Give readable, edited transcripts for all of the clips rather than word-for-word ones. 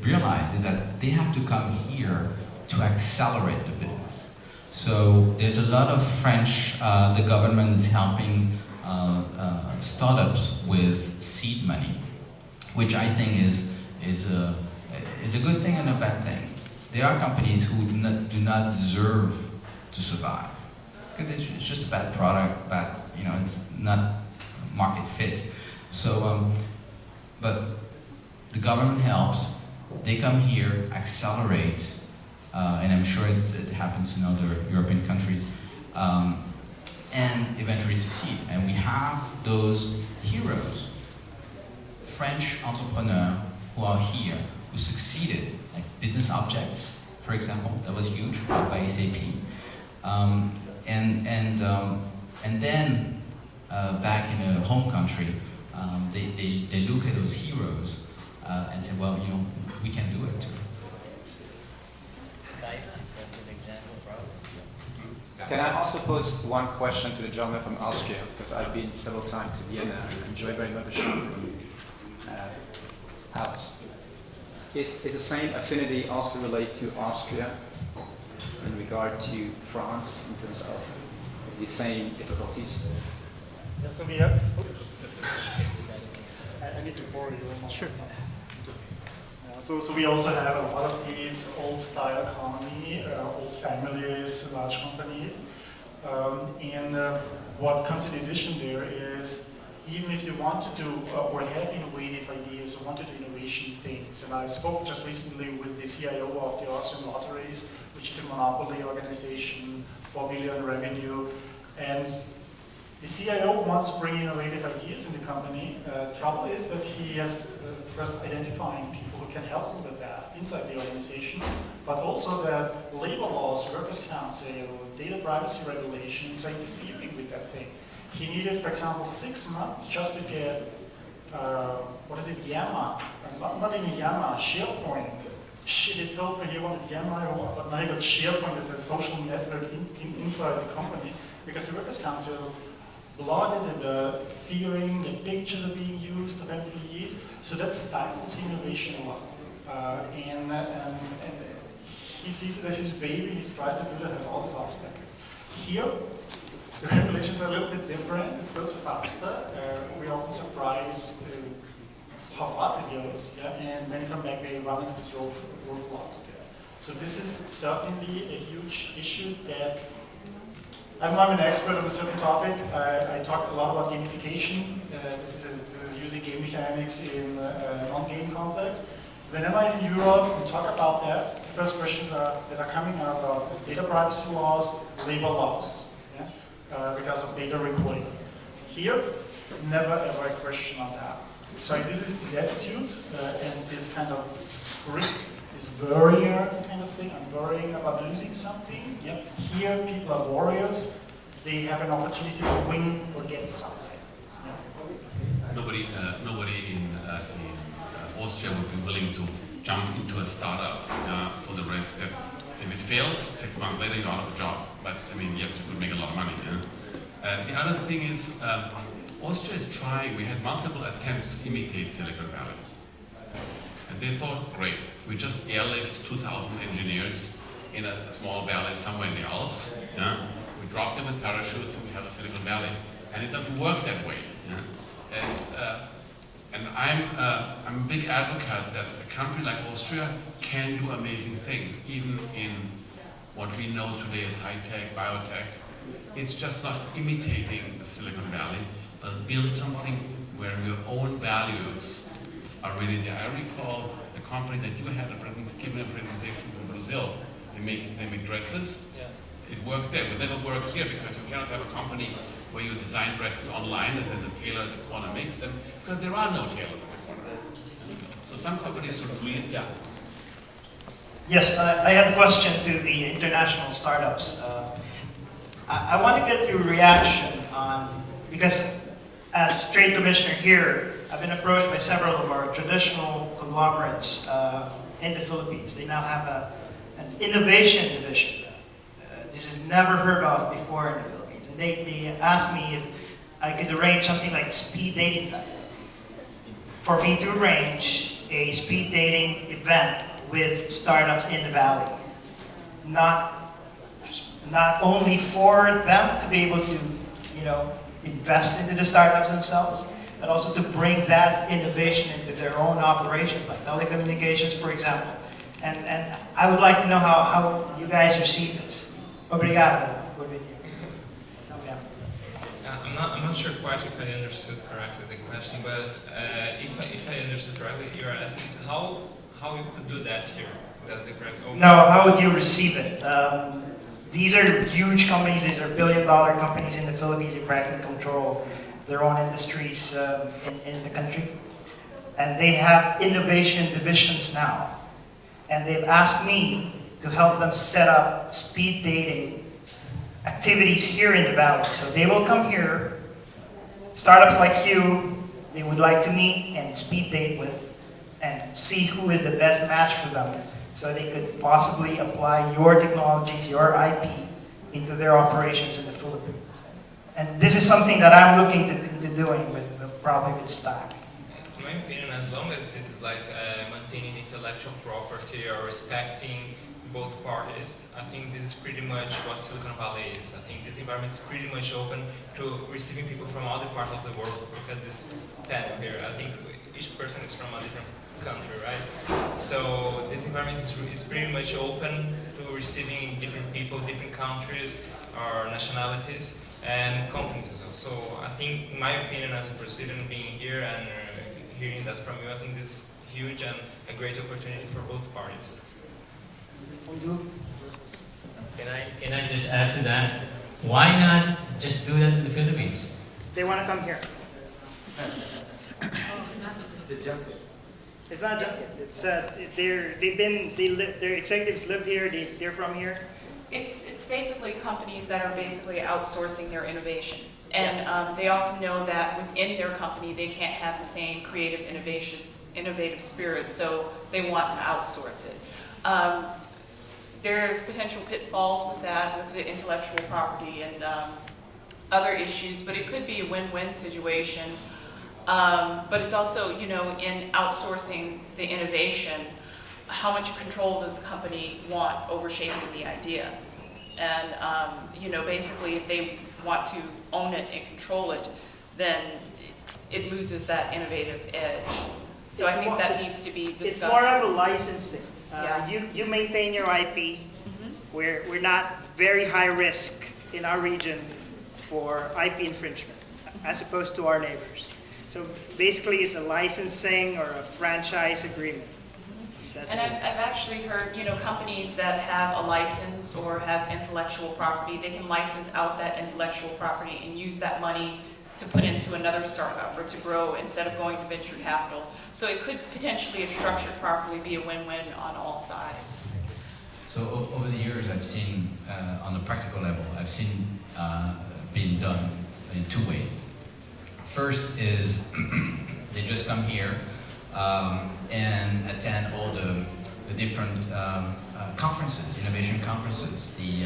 realize is that they have to come here to accelerate the business. So there's a lot of French, the government is helping startups with seed money, which I think is a good thing and a bad thing. There are companies who do not deserve to survive. Because it's just a bad product, it's not market fit. So, but the government helps, they come here, accelerate, and I'm sure it happens in other European countries, and eventually succeed. And we have those heroes, French entrepreneurs who are here, who succeeded, like Business Objects, for example, that was huge by SAP. And then back in a home country, they look at those heroes and say, well, we can do it too. Can I also pose one question to the gentleman from Austria? Because I've been several times to Vienna and enjoy very much the showroom house. Is the same affinity also relate to Austria in regard to France in terms of the same difficulties? Yeah, so we have. I need to borrow you. Sure. So we also have a lot of these old-style economy, old families, large companies, and what comes in addition there is even if you want to do or have innovative ideas or want to do innovation things, and I spoke just recently with the CIO of the Austrian Lotteries, which is a monopoly organization, 4 billion revenue, and the CIO wants to bring innovative ideas in the company. The trouble is that he has first identifying people who can help him with that inside the organization, but also that labor laws, workers' council, data privacy regulations are interfering with that thing. He needed, for example, 6 months just to get, Yammer, not even Yammer, SharePoint. They told me he wanted Yammer, but now he got SharePoint as a social network inside the company, because the workers' council blood in the fearing that pictures are being used of employees, so that stifles innovation a lot. And he sees it as his baby, he tries to do that, has all these obstacles. Here, the regulations are a little bit different, it goes faster. We're often surprised how fast it goes, yeah? And when you come back, we run into these roadblocks there. So this is certainly a huge issue that I'm an expert on a certain topic. I talk a lot about gamification. This is using game mechanics in non-game context. Whenever I'm in Europe and talk about that, the first questions that are coming are about data privacy laws, labor laws, yeah? Because of data recording. Here, never ever a question on that. So this is this attitude and this kind of risk, this warrior kind of thing. I'm worrying about losing something. Yep. Here, people are warriors. They have an opportunity to win or get something. Yeah. Nobody in Austria would be willing to jump into a startup for the risk. If it fails, 6 months later you're out of a job. But I mean, yes, you could make a lot of money. Yeah? The other thing is, Austria is trying. We had multiple attempts to imitate Silicon Valley. And they thought, great, we just airlift 2,000 engineers in a small valley somewhere in the Alps. Yeah? We drop them with parachutes and we have a Silicon Valley. And it doesn't work that way. Yeah? And I'm a big advocate that a country like Austria can do amazing things, even in what we know today as high-tech, biotech. It's just not imitating the Silicon Valley, but build something where your own values are really there. I recall the company that you had given a presentation in Brazil. They make dresses. Yeah. It works there. It will never work here because you cannot have a company where you design dresses online and then the tailor at the corner makes them, because there are no tailors at the corner. So some companies should really, yeah. Yes, I have a question to the international startups. I want to get your reaction on, because as trade commissioner here, I've been approached by several of our traditional conglomerates in the Philippines. They now have an innovation division. This is never heard of before in the Philippines. And they asked me if I could arrange something like speed dating night for me to arrange a speed dating event with startups in the valley. Not only for them to be able to, invest into the startups themselves, but also to bring that innovation into their own operations, like telecommunications, for example. And I would like to know how you guys receive this. Obrigado. I'm not sure quite if I understood correctly the question, but if I understood correctly, you're asking how you could do that here. Is that the correct? No, how would you receive it? These are huge companies. These are billion-dollar companies in the Philippines. They practically control their own industries in the country, and they have innovation divisions now. And they've asked me to help them set up speed dating activities here in the valley. So they will come here, startups like you, they would like to meet and speed date with and see who is the best match for them, so they could possibly apply your technologies, your IP, into their operations in the Philippines. And this is something that I'm looking into doing probably with Stack. In my opinion, as long as this is like maintaining intellectual property or respecting both parties, I think this is pretty much what Silicon Valley is. I think this environment is pretty much open to receiving people from other parts of the world. Look at this panel here. I think each person is from a different country, right? So this environment is pretty much open to receiving different people, different countries or nationalities and companies as well. So I think, in my opinion, as a Brazilian being here and hearing that from you, I think this is huge and a great opportunity for both parties. Can I just add to that? Why not just do that in the Philippines? They want to come here. It's not junket. It's their executives lived here. They're from here. It's basically companies that are basically outsourcing their innovation, and they often know that within their company they can't have the same creative innovative spirit, so they want to outsource it. There's potential pitfalls with that, with the intellectual property and other issues, but it could be a win-win situation. But it's also, in outsourcing the innovation, how much control does the company want over shaping the idea? And, basically if they want to own it and control it, then it loses that innovative edge. So I think that needs to be discussed. It's more of a licensing. Yeah. You maintain your IP. We're not very high risk in our region for IP infringement, as opposed to our neighbors. So basically, it's a licensing or a franchise agreement. And I've actually heard, companies that have a license or has intellectual property, they can license out that intellectual property and use that money to put into another startup or to grow instead of going to venture capital. So it could potentially, if structured properly, be a win-win on all sides. So over the years, I've seen, on a practical level, I've seen being done in two ways. First is they just come here and attend all the different conferences, innovation conferences, the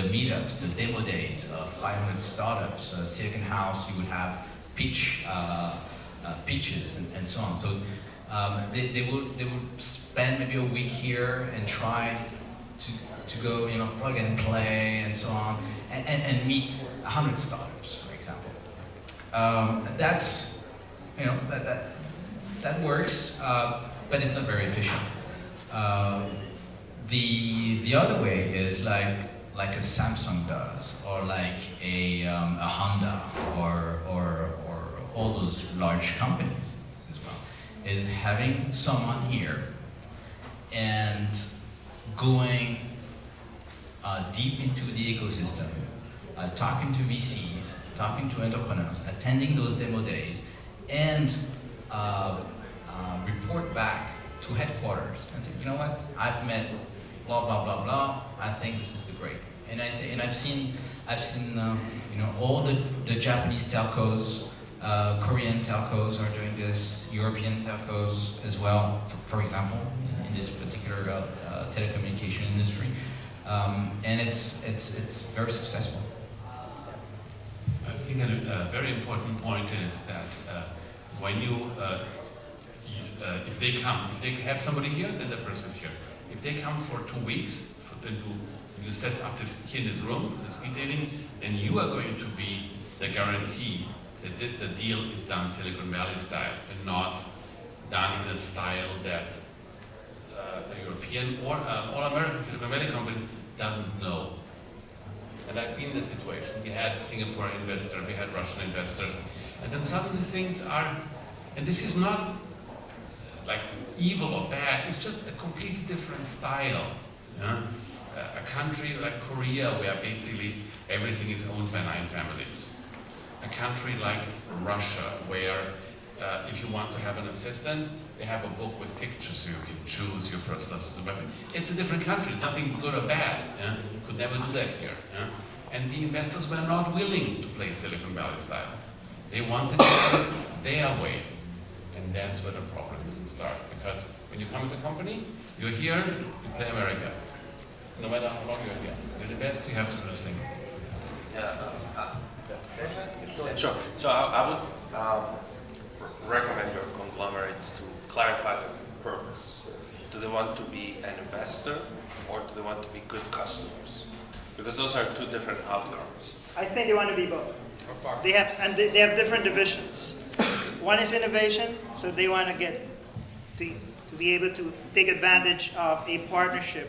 meetups, the demo days of 500 startups. Silicon House, you would have pitches and so on. So they would spend maybe a week here and try to go, plug and play and so on, and meet 100 startups, for example. That's, that works, but it's not very efficient. The other way is like a Samsung does, or like a Honda, or all those large companies as well, is having someone here and going deep into the ecosystem, talking to VCs, talking to entrepreneurs, attending those demo days, and report back to headquarters and say, you know what, I've met blah blah blah blah. I think this is great. And I've seen all the Japanese telcos, Korean telcos are doing this, European telcos as well. For example, in this particular telecommunication industry, and it's very successful. I think a very important point is that when you if they have somebody here, then the person is here. If they come for 2 weeks, you set up here in this room, the speed dating, then you are going to be the guarantee that the deal is done Silicon Valley style and not done in a style that a European or all-American Silicon Valley company doesn't know. And I've been in this situation. We had Singapore investors, we had Russian investors, and then suddenly things are, and this is not like evil or bad, it's just a completely different style. Yeah? A country like Korea, where basically everything is owned by 9 families. A country like Russia, where if you want to have an assistant, they have a book with pictures so you can choose your personal assistant. It's a different country, nothing good or bad. Yeah? Could never do that here. Yeah? And the investors were not willing to play Silicon Valley style. They wanted to play their way. And that's where the problems start. Because when you come as a company, you're here, you play America. No matter how long you're here. You're the best, you have to do this thing. Sure. So I would recommend your conglomerates to clarify the purpose. Do they want to be an investor or do they want to be good customers? Because those are 2 different outcomes. I think they want to be both. They have different divisions. One is innovation, so they want to get to be able to take advantage of a partnership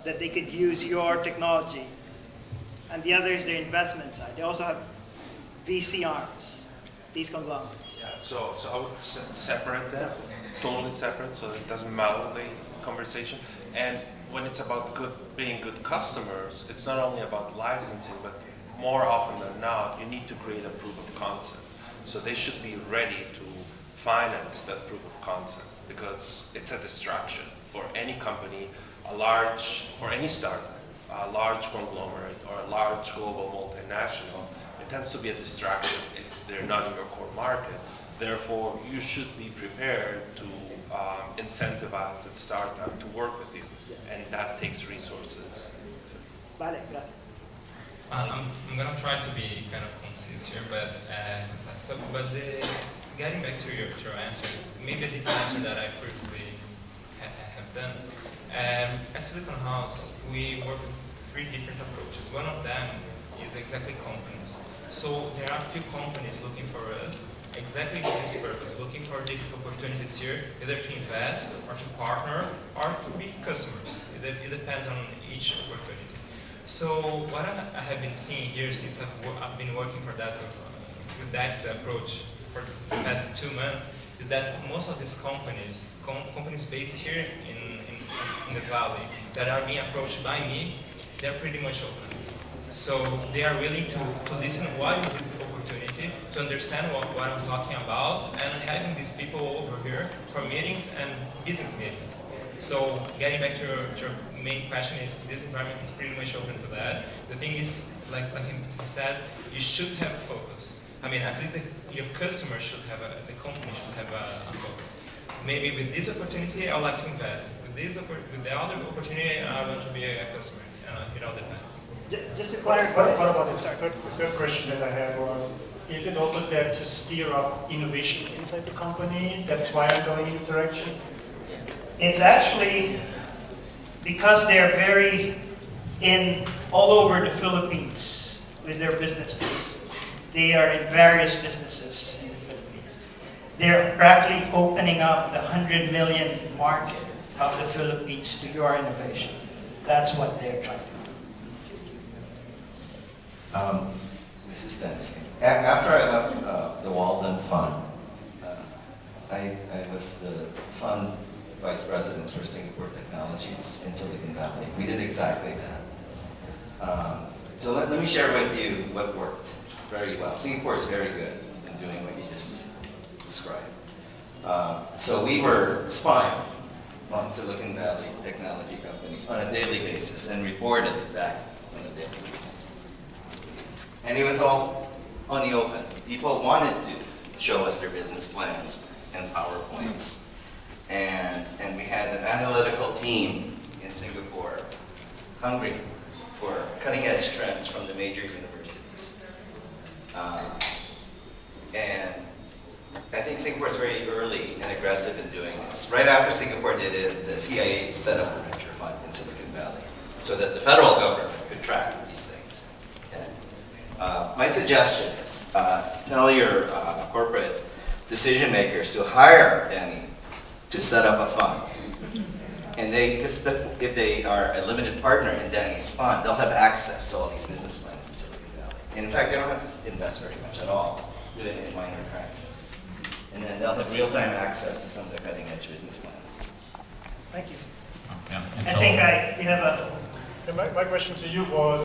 that they could use your technology. And the other is their investment side. They also have VC arms, these conglomerates. Yeah, so I would separate them, totally separate, so it doesn't muddle the conversation. And when it's about being good customers, it's not only about licensing, but more often than not, you need to create a proof of concept. So they should be ready to finance that proof of concept because it's a distraction for any company, for any startup, a large conglomerate or a large global multinational. It tends to be a distraction if they're not in your core market. Therefore, you should be prepared to incentivize that startup to work with you, and that takes resources. Vale, I'm gonna try to be kind of concise here, but getting back to your answer, maybe a different answer that I previously have done. At Silicon House, we work with 3 different approaches. One of them is exactly companies. So there are a few companies looking for us exactly for this purpose, looking for different opportunities here, either to invest or to partner or to be customers. It depends on each opportunity. So what I have been seeing here since I've been working for that with that approach for the past 2 months is that most of these companies based here in the valley that are being approached by me, they're pretty much open. So they are willing to listen what is this opportunity, to understand what I'm talking about, and having these people over here for meetings and business meetings. So getting back to your main question is this environment is pretty much open for that. The thing is, like he said, you should have a focus. I mean, at least your customer should have the company should have a focus. Maybe with this opportunity, I would like to invest. With the other opportunity, I want to be a customer. It all depends. Just to clarify. What about the third question that I had was, is it also there to steer up innovation inside the company? That's why I'm going in this direction? It's actually because they're very all over the Philippines with their businesses. They are in various businesses in the Philippines. They're practically opening up the 100 million market of the Philippines to your innovation. That's what they're trying to do. This is Dennis. After I left the Walden Fund, I was the fund vice president for Singapore Technologies in Silicon Valley. We did exactly that. So let me share with you what worked very well. Singapore is very good in doing what you just described. So we were spying on Silicon Valley technology companies on a daily basis and reported back on a daily basis. And it was all on the open. People wanted to show us their business plans and PowerPoints. And we had an analytical team in Singapore hungry for cutting-edge trends from the major universities. And I think think Singapore is very early and aggressive in doing this. Right after Singapore did it, the CIA set up a venture fund in Silicon Valley so that the federal government could track these things. Okay? My suggestion is tell your corporate decision makers to hire Danny to set up a fund. And because if they are a limited partner in Danny's fund, they'll have access to all these business plans in Silicon Valley. And in fact, they don't have to invest very much at all, do it in minor practice. And then they'll have real-time access to some of the cutting-edge business plans. Thank you. Yeah. I think we have a My question to you was,